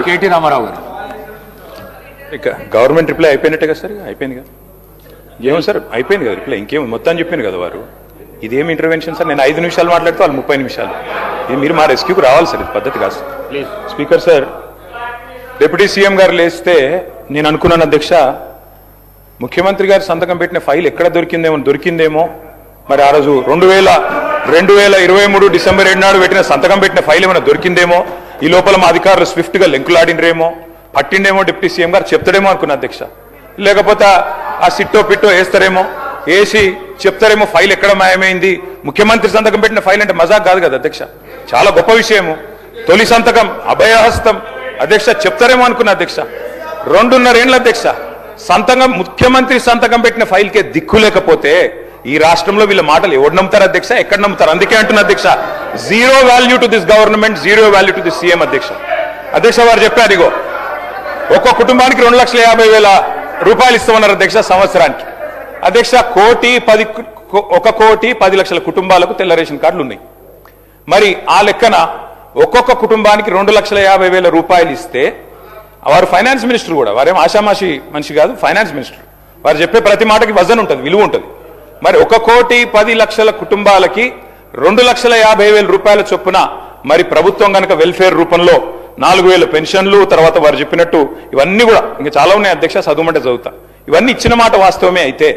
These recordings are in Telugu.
కేటీ రామారావు గారు. ఇక గవర్నమెంట్ రిప్లై అయిపోయినట్టే కదా సార్, అయిపోయింది కదా, ఏమో సార్ అయిపోయింది కదా రిప్లై, ఇంకేం మొత్తం చెప్పాను కదా వారు. ఇదేమి ఇంటర్వెన్షన్ సార్, నేను 5 నిమిషాలు మాట్లాడితే వాళ్ళు 30 నిమిషాలు. ఇది మీరు మా రెస్క్యూకి రావాలి సార్, ఇది పద్ధతి కాదు. స్పీకర్ సార్, డిప్యూటీ సీఎం గారు లేస్తే నేను అనుకున్నాను అధ్యక్ష, ముఖ్యమంత్రి గారు సంతకం పెట్టిన ఫైల్ ఎక్కడ దొరికిందేమో మరి ఆ రోజు 2023 డిసెంబర్ 7 నాడు సంతకం పెట్టిన ఫైల్ ఏమైనా దొరికిందేమో, ఈ లోపల మా అధికారులు స్విఫ్ట్ గా లెంకులాడినరేమో, పట్టిండేమో డిప్యూటీ సీఎం గారు చెప్తాడేమో అనుకున్నా అధ్యక్ష. లేకపోతే ఆ సిట్టో పిట్టో వేస్తారేమో, వేసి చెప్తారేమో ఫైల్ ఎక్కడ మాయమైంది. ముఖ్యమంత్రి సంతకం పెట్టిన ఫైల్ అంటే మజాక్ కాదు కదా అధ్యక్ష, చాలా గొప్ప విషయము. తొలి సంతకం అభయహస్తం అధ్యక్ష, చెప్తారేమో అనుకున్నా అధ్యక్ష. 2.5 ఏళ్ల అధ్యక్ష సంతకం, ముఖ్యమంత్రి సంతకం పెట్టిన ఫైల్కే దిక్కు లేకపోతే ఈ రాష్ట్రంలో వీళ్ళ మాటలు ఎవరు నమ్ముతారు అధ్యక్ష, ఎక్కడ నమ్ముతారు? అందుకే అంటున్నా అధ్యక్ష, zero value to this government, zero value to this CM అధ్యక్ష. అధ్యక్ష వారు చెప్పారు, ఇగో ఒక్కో కుటుంబానికి 2,50,000 రూపాయలు ఇస్తామన్నారు అధ్యక్ష సంవత్సరానికి. అధ్యక్ష 1,10,00,000 కుటుంబాలకు తెల్ల రేషన్ కార్డులు ఉన్నాయి. మరి ఆ లెక్కన ఒక్కొక్క కుటుంబానికి 2,50,000 రూపాయలు ఇస్తే, వారు ఫైనాన్స్ మినిస్టర్ కూడా, వారేం ఆషామాషి మనిషి కాదు, ఫైనాన్స్ మినిస్టర్. వారు చెప్పే ప్రతి మాటకి వజన్ ఉంటుంది, విలువ ఉంటుంది. మరి 1,10,00,000 కుటుంబాలకి 2,50,000 రూపాయల చొప్పున మరి ప్రభుత్వం కనుక వెల్ఫేర్ రూపంలో 4,000 పెన్షన్లు, తర్వాత వారు చెప్పినట్టు ఇవన్నీ కూడా ఇంకా చాలా ఉన్నాయి అధ్యక్ష, చదువుమంటే చదువుతా. ఇవన్నీ ఇచ్చిన మాట వాస్తవమే అయితే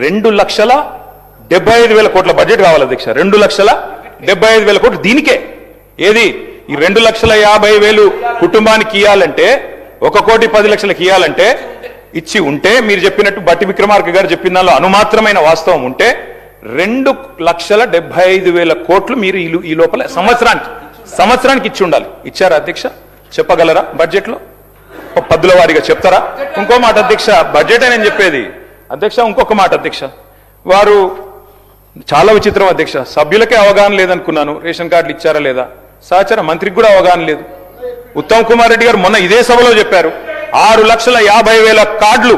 2,75,000 కోట్ల బడ్జెట్ కావాలి అధ్యక్ష. 2,75,000 కోట్లు దీనికే. ఏది ఈ 2,50,000 కుటుంబానికి ఇవ్వాలంటే, 1,10,00,000 ఇవ్వాలంటే ఇచ్చి ఉంటే, మీరు చెప్పినట్టు బట్టి విక్రమార్క గారు చెప్పిన దానిలో అనుమాత్రమైన వాస్తవం ఉంటే 2,75,000 కోట్లు మీరు ఈ లోపల సంవత్సరానికి ఇచ్చి ఉండాలి. ఇచ్చారా అధ్యక్ష? చెప్పగలరా? బడ్జెట్ లో పద్దుల వారీగా చెప్తారా? ఇంకో మాట అధ్యక్ష, బడ్జెట్ నేను చెప్పేది అధ్యక్ష, ఇంకొక మాట అధ్యక్ష, వారు చాలా విచిత్రం అధ్యక్ష, సభ్యులకే అవగాహన లేదనుకున్నాను రేషన్ కార్డులు ఇచ్చారా లేదా, సహచర మంత్రికి కూడా అవగాహన లేదు. ఉత్తమ్ కుమార్ రెడ్డి గారు మొన్న ఇదే సభలో చెప్పారు, 6,50,000 కార్డులు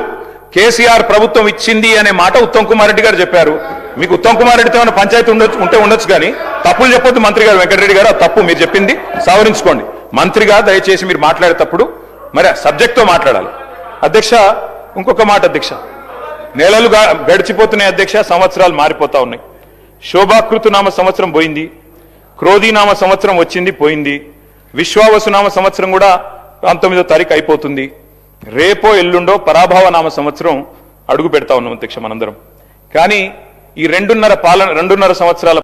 కేసీఆర్ ప్రభుత్వం ఇచ్చింది అనే మాట ఉత్తమ్ కుమార్ రెడ్డి గారు చెప్పారు. మీకు ఉత్తమ్ కుమార్ రెడ్డితో ఏమైనా పంచాయతీ ఉండొచ్చు కానీ తప్పులు చెప్పొద్దు మంత్రి గారు. వెంకటరెడ్డి గారు తప్పు మీరు చెప్పింది సవరించుకోండి. మంత్రిగా దయచేసి మీరు మాట్లాడేటప్పుడు మరి సబ్జెక్ట్తో మాట్లాడాలి అధ్యక్ష. ఇంకొక మాట అధ్యక్ష, నెలలు గడిచిపోతున్నాయి అధ్యక్ష, సంవత్సరాలు మారిపోతా ఉన్నాయి. శోభాకృతనామ సంవత్సరం పోయింది, క్రోధీనామ సంవత్సరం వచ్చింది పోయింది, విశ్వావసునామ సంవత్సరం కూడా 19వ తారీఖు అయిపోతుంది. రేపో ఎల్లుండో పరాభవ నామ సంవత్సరం అడుగు పెడతా ఉన్నాం అధ్యక్ష మనందరం. కానీ ఈ 2.5 సంవత్సరాల